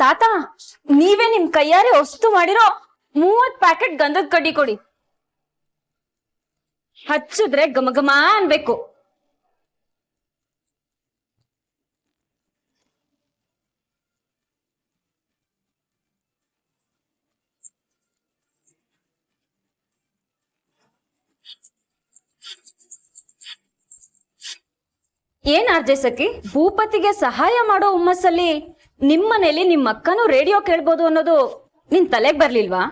ತಾತ, ನೀವೇ ನಿಮ್ ಕೈಯಾರೆ ವಸ್ತು ಮಾಡಿರೋ 30 ಪ್ಯಾಕೆಟ್ ಗಂಧದ ಕಡ್ಡಿ ಕೊಡಿ. ಹಚ್ಚಿದ್ರೆ ಗಮಗಮ ಅನ್ಬೇಕು. ಏನ್ ಆರ್ಜೆ ಸಖಿ, ಭೂಪತಿಗೆ ಸಹಾಯ ಮಾಡೋ ಹುಮ್ಮಸ್ಸಲ್ಲಿ ನಿಮ್ಮನೇಲಿ ನಿಮ್ಮ ಅಕ್ಕನೂ ರೇಡಿಯೋ ಕೇಳ್ಬೋದು ಅನ್ನೋದು ನಿನ್ ತಲೆಗ್ ಬರ್ಲಿಲ್ವಾ?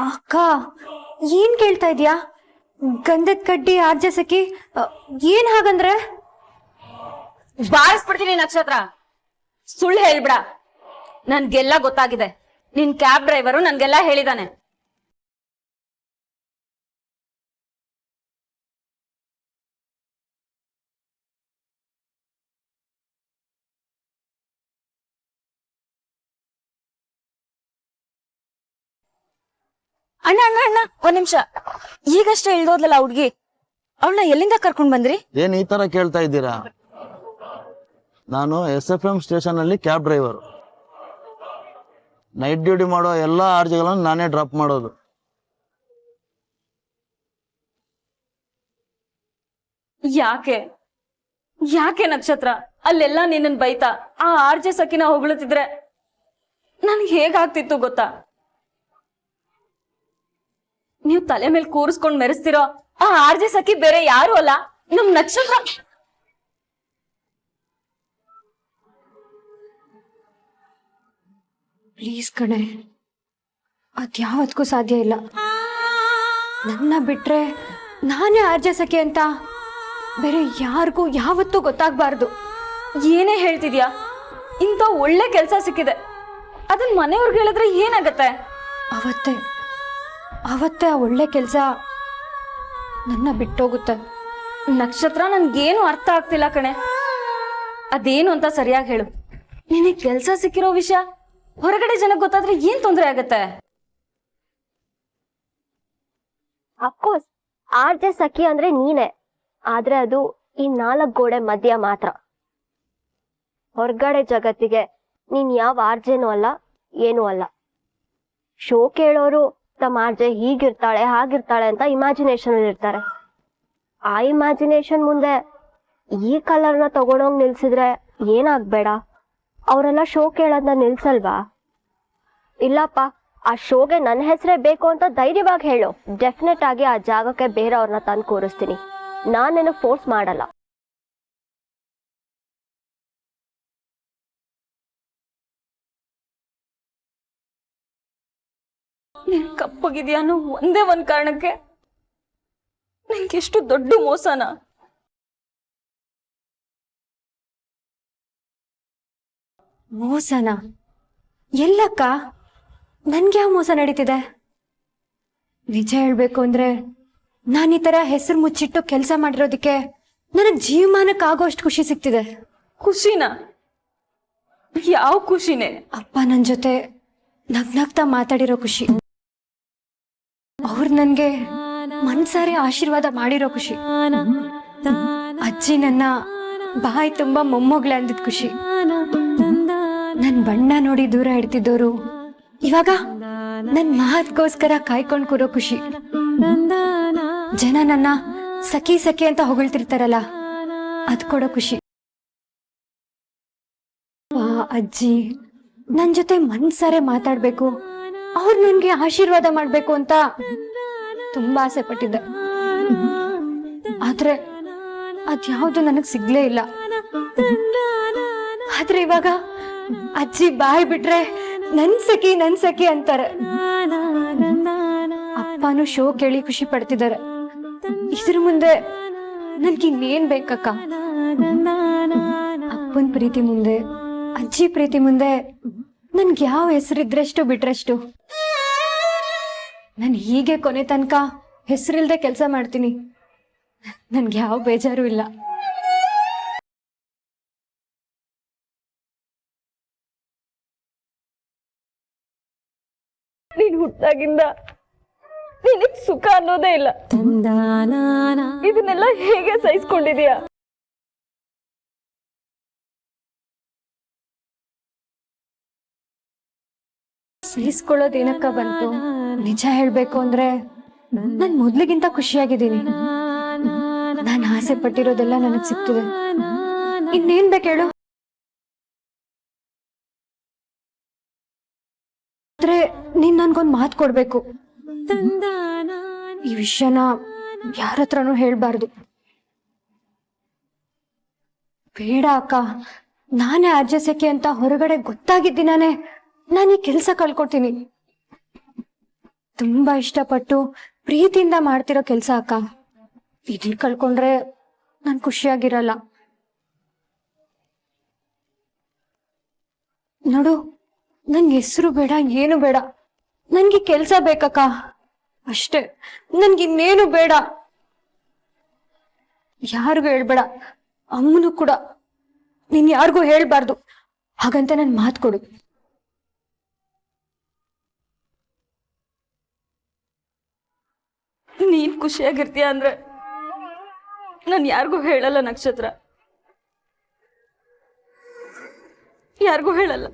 ಅಕ್ಕ, ಏನ್ ಕೇಳ್ತಾ ಇದ್ಯಾ? ಗಂಧದ ಕಡ್ಡಿ ಆರ್ಜೆ ಸಖಿ ಏನ್ ಹಾಗಂದ್ರೆ? ಬಾರಿಸ್ಬಿಡ್ತೀನಿ ನಕ್ಷತ್ರ. ಸುಳ್ಳು ಹೇಳ್ಬಿಡ. ನನ್ಗೆಲ್ಲ ಗೊತ್ತಾಗಿದೆ. ನಿನ್ ಕ್ಯಾಬ್ ಡ್ರೈವರು ನನ್ಗೆಲ್ಲ ಹೇಳಿದಾನೆ. ಅಣ್ಣ ಅಣ್ಣ ಅಣ್ಣ, ಒಂದ್ ನಿಮಿಷ. ಈಗಷ್ಟೇ ಇಳ್ದೋದ್ಲಲ್ಲ ಹುಡ್ಗಿ, ಅವಳನ್ನ ಎಲ್ಲಿಂದ ಕರ್ಕೊಂಡ್ ಬಂದ್ರಿ? ಏನ್ ಈ ತರ ಕೇಳ್ತಾ ಇದ್ದೀರಾ? ನಾನು SFM ಸ್ಟೇಷನ್ ಅಲ್ಲಿ ಕ್ಯಾಬ್ ಡ್ರೈವರ್. ನೈಟ್ ಡ್ಯೂಟಿ ಮಾಡೋ ಎಲ್ಲಾ ಆರ್ಜಿಗಳನ್ನು ನಾನೇ ಡ್ರಾಪ್ ಮಾಡೋದು. ಯಾಕೆ ಯಾಕೆ ನಕ್ಷತ್ರ? ಅಲ್ಲೆಲ್ಲ ನಿನ್ನನ್ ಬೈತಾ ಆ ಆರ್ಜೆ ಸಖಿನ ಹೊಗಳುತ್ತಿದ್ರೆ ನನ್ಗೆ ಹೇಗಾಗ್ತಿತ್ತು ಗೊತ್ತಾ? ನೀವು ತಲೆ ಮೇಲೆ ಕೂರಿಸ್ಕೊಂಡ್ ಮೆರೆಸ್ತಿರೋ ಆ ಆರ್ಜೆ ಸಖಿ ಬೇರೆ ಯಾರು ಅಲ್ಲ, ನಮ್ ನಕ್ಷತ್ರ. ಪ್ಲೀಸ್ ಕಣೆ, ಅದ್ಯಾವತ್ಗೂ ಸಾಧ್ಯ ಇಲ್ಲ. ನನ್ನ ಬಿಟ್ರೆ ನಾನೇ ಆರ್ಜೆ ಸಖಿ ಅಂತ ಬೇರೆ ಯಾರಿಗೂ ಯಾವತ್ತೂ ಗೊತ್ತಾಗ್ಬಾರ್ದು. ಏನೇ ಹೇಳ್ತಿದ್ಯಾ? ಇಂಥ ಒಳ್ಳೆ ಕೆಲ್ಸ ಸಿಕ್ಕಿದೆ, ಅದನ್ ಮನೆಯವ್ರಿಗೆ ಹೇಳಿದ್ರೆ ಏನಾಗತ್ತೆ? ಅವತ್ತೇ ಆ ಒಳ್ಳೆ ಕೆಲ್ಸ ನನ್ನ ಬಿಟ್ಟೋಗುತ್ತೆ. ನಕ್ಷತ್ರ, ನನ್ಗೇನು ಅರ್ಥ ಆಗ್ತಿಲ್ಲ ಕಣೆ. ಅದೇನು ಅಂತ ಸರಿಯಾಗಿ ಹೇಳು. ನಿನಗೆ ಕೆಲ್ಸ ಸಿಕ್ಕಿರೋ ವಿಷಯ ಹೊರಗಡೆ ಜನಕ್ಕೆ ಗೊತ್ತಾದ್ರೆ ಏನ್ ತೊಂದರೆ ಆಗತ್ತೆ? ಅಫ್ಕೋರ್ಸ್ ಆರ್ಜೆ ಸಖಿ ಅಂದ್ರೆ ನೀನೆ, ಆದ್ರೆ ಅದು ಈ 4 ಗೋಡೆ ಮಧ್ಯ ಮಾತ್ರ. ಹೊರಗಡೆ ಜಗತ್ತಿಗೆ ನೀನ್ ಯಾವ ಆರ್ಜೆನೂ ಅಲ್ಲ, ಏನೂ ಅಲ್ಲ. ಶೋ ಕೇಳೋರು ತಮ್ಮ ಆರ್ಜೆ ಹೀಗಿರ್ತಾಳೆ ಹಾಗಿರ್ತಾಳೆ ಅಂತ ಇಮ್ಯಾಜಿನೇಷನ್ ಇರ್ತಾರೆ. ಆ ಇಮ್ಯಾಜಿನೇಷನ್ ಮುಂದೆ ಈ ಕಲರ್ನ ತಗೊಂಡೋಗ್ ನಿಲ್ಸಿದ್ರೆ ಏನಾಗ್ಬೇಡ? ಅವರೆಲ್ಲ ಶೋ ಕೇಳೋದನ್ನ ನಿಲ್ಸಲ್ವಾ? ಇಲ್ಲಪ್ಪ, ಆ ಶೋಗೆ ನನ್ನ ಹೆಸರೇ ಬೇಕು ಅಂತ ಧೈರ್ಯವಾಗಿ ಹೇಳು. ಡೆಫಿನೆಟ್ ಆಗಿ ಆ ಜಾಗಕ್ಕೆ ಬೇರೆಯವ್ರನ್ನ ತಂದು ಕೂರಿಸ್ತೀನಿ. ನಾನೇನು ಫೋರ್ಸ್ ಮಾಡಲ್ಲ. ನೀನ್ ಕಪ್ಪಗಿದ್ಯಾ ಅನ್ನೋ ಒಂದೇ ಒಂದ್ ಕಾರಣಕ್ಕೆ ನಂಗೆಷ್ಟು ದೊಡ್ಡ ಮೋಸನ? ಮೋಸನ? ಎಲ್ಲಕ್ಕ? ನನ್ಗೆ ಯಾವ ಮೋಸ ನಡೀತಿದೆ? ನಿಜ ಹೇಳ್ಬೇಕು ಅಂದ್ರೆ ನಾನು ಈ ತರ ಹೆಸರು ಮುಚ್ಚಿಟ್ಟು ಕೆಲಸ ಮಾಡಿರೋದಕ್ಕೆ ನನಗೆ ಜೀವಮಾನಕ್ಕಾಗೋಷ್ಟು ಖುಷಿ ಸಿಗ್ತಿದೆ. ಖುಷಿನ? ಯಾವ ಖುಷಿನೇ? ಅಪ್ಪ ನನ್ನ ಜೊತೆ ನಗ್ನಗ್ತಾ ಮಾತಾಡಿರೋ ಖುಷಿ, ಅವ್ರು ನನ್ಗೆ ಮನ್ಸಾರೆ ಆಶೀರ್ವಾದ ಮಾಡಿರೋ ಖುಷಿ, ಅಜ್ಜಿ ನನ್ನ ಬಾಯಿ ತುಂಬಾ ಮೊಮ್ಮಗಳೇ ಅಂದಿದ್ ಖುಷಿ, ನನ್ ಬಣ್ಣ ನೋಡಿ ದೂರ ಇಡ್ತಿದ್ದೋರು ಇವಾಗ ನನ್ ಮಾತ್ಗೋಸ್ಕರ ಕಾಯ್ಕೊಂಡ್ ಕೂರೋ ಖುಷಿ, ಜನ ನನ್ನ ಸಖಿ ಸಖಿ ಅಂತ ಹೊಗಳ್ತಿರ್ತಾರಲ್ಲ ಅದ್ ಕೊಡೋ ಖುಷಿ, ಅಜ್ಜಿ ನನ್ ಜೊತೆ ಮನ್ಸಾರೆ ಮಾತಾಡ್ಬೇಕು, ಅವ್ರು ನನ್ಗೆ ಆಶೀರ್ವಾದ ಮಾಡ್ಬೇಕು ಅಂತ ತುಂಬಾ ಆಸೆ ಪಟ್ಟಿದ್ದೆ. ಆದ್ರೆ ಅದ್ಯಾವುದು ನನಗ್ ಸಿಗ್ಲೇ ಇಲ್ಲ. ಆದ್ರೆ ಇವಾಗ ಅಜ್ಜಿ ಬಾಯ್ ಬಿಟ್ರೆ ನನ್ ಸಖಿ ಅಂತಾರೆ. ಅಪ್ಪನೂ ಶೋ ಕೇಳಿ ಖುಷಿ ಪಡ್ತಿದ್ದಾರೆ. ಇದ್ರ ಮುಂದೆ ನನ್ಗಿನ್ನೇನ್ ಬೇಕಕ್ಕ? ಅಪ್ಪನ್ ಪ್ರೀತಿ ಮುಂದೆ, ಅಜ್ಜಿ ಪ್ರೀತಿ ಮುಂದೆ ನನ್ಗೆ ಯಾವ ಹೆಸರಿದ್ರಷ್ಟು ಬಿಟ್ರಷ್ಟು. ನಾನು ಹೀಗೆ ಕೊನೆ ತನಕ ಹೆಸರಿಲ್ದೆ ಕೆಲಸ ಮಾಡ್ತೀನಿ. ನನ್ಗೆ ಯಾವ ಬೇಜಾರು ಇಲ್ಲ. ನೀನ್ ಹುಟ್ಟಾಗಿಂದ ನಿನಗ್ ಸುಖ ಅನ್ನೋದೇ ಇಲ್ಲ. ಇದನ್ನೆಲ್ಲ ಹೇಗೆ ಸಹಿಸ್ಕೊಂಡಿದೀಯ? ಸಹಿಸ್ಕೊಳ್ಳೋದೇನಕ್ಕ ಬಂತು? ನಿಜ ಹೇಳ್ಬೇಕು ಅಂದ್ರೆ ನಾನ್ ಮೊದ್ಲಿಗಿಂತ ಖುಷಿಯಾಗಿದ್ದೀನಿ. ನಾನು ಆಸೆ ಪಟ್ಟಿರೋದೆಲ್ಲ ನನಗ್ ಸಿಗ್ತಿದೆ. ಇನ್ನೇನ್ ಬೇಕು ಹೇಳು? ಆದ್ರೆ ನೀನ್ ನನ್ಗೊಂದ್ ಮಾತು ಕೊಡ್ಬೇಕು. ಈ ವಿಷಯನ ಯಾರ ಹತ್ರನೂ ಹೇಳ್ಬಾರ್ದು. ಬೇಡ ಅಕ್ಕ, ನಾನೇ ಅರ್ಜಸಕ್ಕೆ ಅಂತ ಹೊರಗಡೆ ಗೊತ್ತಾಗಿದ್ದೀನಾನೆ ನಾನು ಈ ಕೆಲ್ಸ ಕಳ್ಕೊಡ್ತೀನಿ. ತುಂಬಾ ಇಷ್ಟಪಟ್ಟು ಪ್ರೀತಿಯಿಂದ ಮಾಡ್ತಿರೋ ಕೆಲ್ಸ ಅಕ್ಕ. ಇದನ್ ಕಳ್ಕೊಂಡ್ರೆ ನಾನ್ ಖುಷಿಯಾಗಿರಲ್ಲ. ನೋಡು, ನನ್ಗೆ ಹೆಸರು ಬೇಡ, ಏನು ಬೇಡ. ನನ್ಗೆ ಕೆಲ್ಸ ಬೇಕಕ್ಕ, ಅಷ್ಟೇ. ನನ್ಗಿನ್ನೇನು ಬೇಡ. ಯಾರಿಗೂ ಹೇಳ್ಬೇಡ, ಅಮ್ಮನು ಕೂಡ. ನೀನ್ ಯಾರಿಗೂ ಹೇಳ್ಬಾರ್ದು, ಹಾಗಂತ ನನ್ ಮಾತು ಕೊಡು. ನೀನ್ ಖುಷಿಯಾಗಿರ್ತೀಯ ಅಂದ್ರೆ ನಾನು ಯಾರಿಗೂ ಹೇಳಲ್ಲ ನಕ್ಷತ್ರ, ಯಾರಿಗೂ ಹೇಳಲ್ಲ.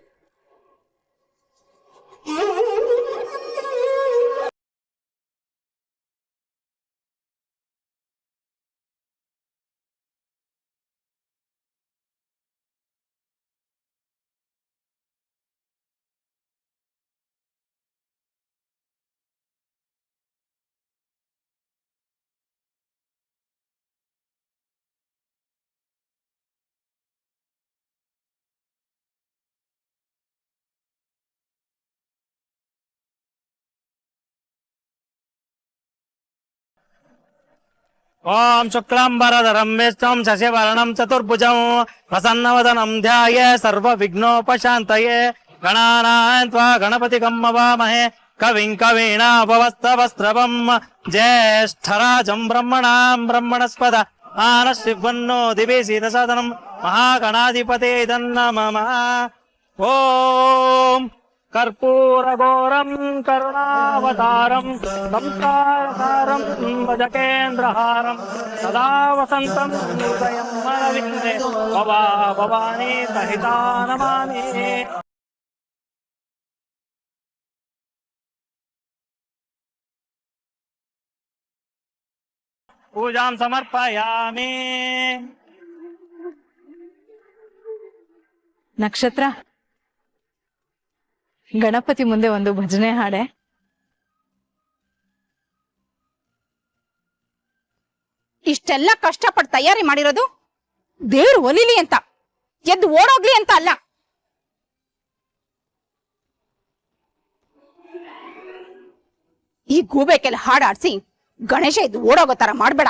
ओम शुक्लांबरधरं विष्णुं शशिवर्णं चतुर्भुजं प्रसन्नवदनं ध्याये सर्वविघ्नोपशान्तये गणानां त्वा गणपतिं हवामहे कविं कवीनापवस्तवस्त्रवं ज्येष्ठराजं ब्रह्मणां ब्रह्मणस्पद आनश्रिवन्नो दिवि सीदसादनं महागणाधिपते नमः। ओम कर्पूरघोरं करुणावतारं संसारसारं भजकेन्द्रहारं सदा वसन्तं हृदयं मनविन्दे भवा भवानी सहिता नमामि। पूजां समर्पयामि। ನಕ್ಷತ್ರ, ಗಣಪತಿ ಮುಂದೆ ಒಂದು ಭಜನೆ ಹಾಡೆ. ಇಷ್ಟೆಲ್ಲ ಕಷ್ಟಪಟ್ಟು ತಯಾರಿ ಮಾಡಿರೋದು ದೇವ್ರು ಒಲಿಲಿ ಅಂತ, ಎದ್ದು ಓಡೋಗ್ಲಿ ಅಂತ ಅಲ್ಲ. ಈ ಗೂಬೆಕೆಲ್ಲ ಹಾಡಾಡ್ಸಿ ಗಣೇಶ ಎದ್ದು ಓಡೋಗೋ ತರ ಮಾಡ್ಬೇಡ.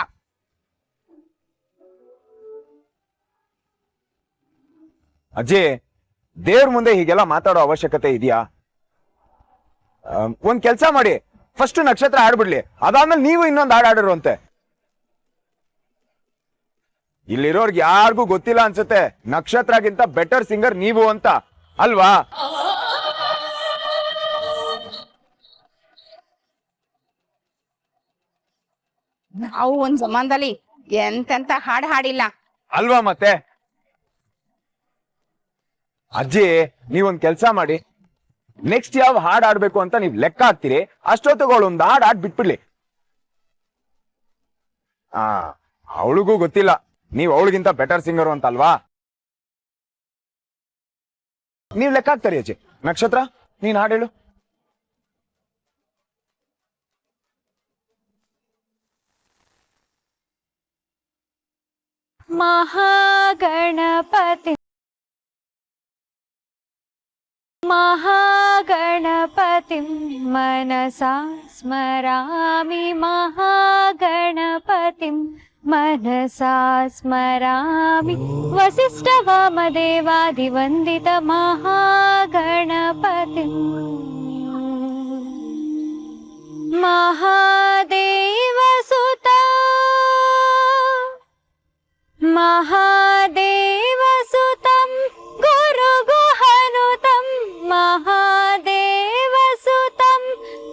ಅಜ್ಜಿ, ದೇವ್ರ ಮುಂದೆ ಹೀಗೆಲ್ಲ ಮಾತಾಡೋ ಅವಶ್ಯಕತೆ ಇದೆಯಾ? ಒಂದ್ ಕೆಲ್ಸ ಮಾಡಿ, ಫಸ್ಟ್ ನಕ್ಷತ್ರ ಆಡ್ಬಿಡ್ಲಿ, ಅದಾದ್ಮೇಲೆ ನೀವು ಇನ್ನೊಂದು ಹಾಡಾಡಿರು ಅಂತೆ. ಇಲ್ಲಿರೋರ್ಗೆ ಯಾರಿಗೂ ಗೊತ್ತಿಲ್ಲ ಅನ್ಸುತ್ತೆ ನಕ್ಷತ್ರಗಿಂತ ಬೆಟರ್ ಸಿಂಗರ್ ನೀವು ಅಂತ, ಅಲ್ವಾ? ನಾವು ಒಂದ್ ಜಮಾನದಲ್ಲಿ ಎಂತೆಂತ ಹಾಡ್ ಹಾಡಿಲ್ಲ ಅಲ್ವಾ ಮತ್ತೆ? ಅಜ್ಜಿ, ನೀವೊಂದ್ ಕೆಲ್ಸ ಮಾಡಿ, ನೆಕ್ಸ್ಟ್ ಯಾವ ಹಾಡ್ ಆಡ್ಬೇಕು ಅಂತ ನೀವ್ ಲೆಕ್ಕ ಹಾಕ್ತೀರಿ, ಅಷ್ಟೊತ್ತುಗಳು ಒಂದ್ ಹಾಡ್ ಆಡ್ ಬಿಟ್ಬಿಡ್ಲಿ. ಅವಳಿಗೂ ಗೊತ್ತಿಲ್ಲ ನೀವ್ ಅವಳಿಗಿಂತ ಬೆಟರ್ ಸಿಂಗರು ಅಂತ, ಅಲ್ವಾ? ನೀವ್ ಲೆಕ್ಕ ಹಾಕ್ತಾರಿ ಅಜ್ಜಿ. ನಕ್ಷತ್ರ, ನೀನ್ ಹಾಡ್ ಹೇಳು. ಮಹಾಗಣಪತಿ महागणपतिं मनसा स्मरामि, महागणपतिं मनसा स्मरामि, वसिष्ठवामदेवादिवन्दित महागणपतिं। महादेवसुता महादेवसुतं गुरुगुहनुतं, महादेवसुतं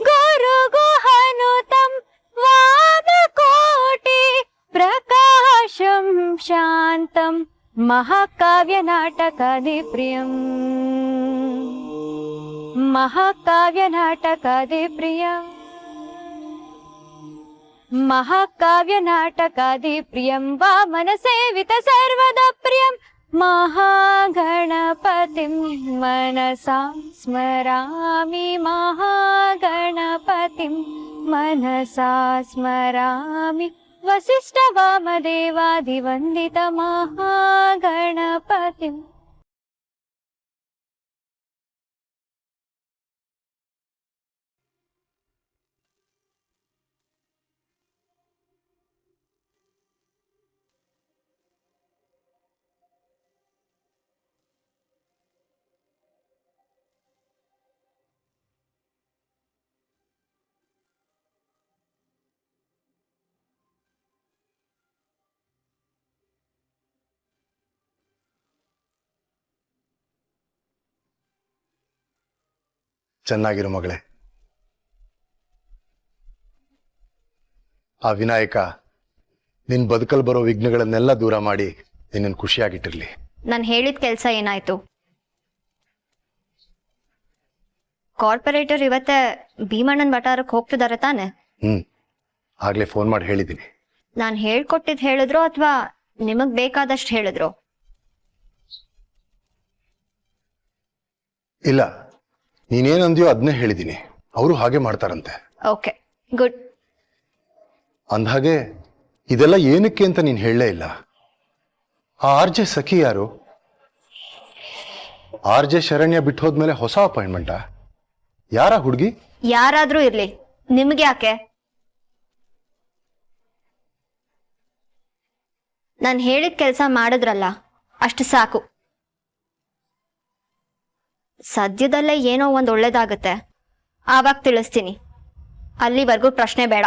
गुरुगुहनुतं ಮಹಾಕಾವ್ಯ ನಾಟಕಾದಿ ಪ್ರಿಯಂ ಮಹಾಕಾವ್ಯ ನಾಟಕಾದಿ ಪ್ರಿಯಂ ಮಹಾಕಾವ್ಯ ನಾಟಕಾದಿ ಪ್ರಿಯಂ ವಾಮನ ಸೇವಿತ ಸರ್ವದಾ ಪ್ರಿಯಂ ಮಹಾಗಣಪತಿಂ ಮನಸಾ ಸ್ಮರಾಮಿ ಮಹಾಗಣಪತಿಂ ಮನಸಾ ಸ್ಮರಾಮಿ ವಸಿಷ್ಠ ವಾಮದೇವಾದಿ ವಂದಿತ ಮಹಾಗಣಪತಿಂ. ಚೆನ್ನಾಗಿರು ಮಗಳೇ. ಆ ವಿನಾಯಕ ನಿನ್ ಬದುಕಲ್ ಬರೋ ವಿಘ್ನಗಳನ್ನೆಲ್ಲ ದೂರ ಮಾಡಿ ನಿನ್ನನ್ನು ಖುಷಿಯಾಗಿಟ್ಟಿರ್ಲಿ. ನಾನು ಹೇಳಿದ ಕೆಲಸ ಏನಾಯ್ತು? ಕಾರ್ಪೊರೇಟರ್ ಇವತ್ತೇ ಭೀಮಣ್ಣನ ವಟಾರಕ್ಕೆ ಹೋಗ್ತಿದ್ದಾರೆ ತಾನೆ? ಆಗ್ಲೇ ಫೋನ್ ಮಾಡಿ ಹೇಳಿದ್ದೀನಿ. ನಾನು ಹೇಳ್ಕೊಟ್ಟಿದ್ ಹೇಳಿದ್ರು ಅಥವಾ ನಿಮಗ್ ಬೇಕಾದಷ್ಟು ಹೇಳಿದ್ರು? ಇಲ್ಲ, ನೀನೇನಂದ್ಯೋ ಅದನ್ನೇ ಹೇಳಿದ್ದೀನಿ. ಅವರು ಹಾಗೆ ಮಾಡ್ತಾರಂತೆ. Okay, good. ಅಂದ್ಹಾಗೆ ಇದೆಲ್ಲ ಏನಕ್ಕೆ ಅಂತ ನೀನು ಹೇಳಲೇ ಇಲ್ಲ. ಆ ಆರ್.ಜೆ. ಸಖಿ ಯಾರು? ಆರ್.ಜೆ. ಶರಣ್ಯ ಬಿಟ್ಟು ಹೋದ್ಮೇಲೆ ಹೊಸ ಅಪಾಯಿಂಟ್ಮೆಂಟಾ? ಯಾರ ಹುಡುಗಿ? ಯಾರಾದ್ರೂ ಇರ್ಲಿ, ನಿಮ್ಗೆ ಯಾಕೆ? ನಾನು ಹೇಳಿದ ಕೆಲಸ ಮಾಡಿದ್ರಲ್ಲ, ಅಷ್ಟು ಸಾಕು. ಸದ್ಯದಲ್ಲೇ ಏನೋ ಒಂದು ಒಳ್ಳೇದಾಗುತ್ತೆ, ಆವಾಗ ತಿಳಿಸ್ತೀನಿ. ಅಲ್ಲಿವರೆಗೂ ಪ್ರಶ್ನೆ ಬೇಡ.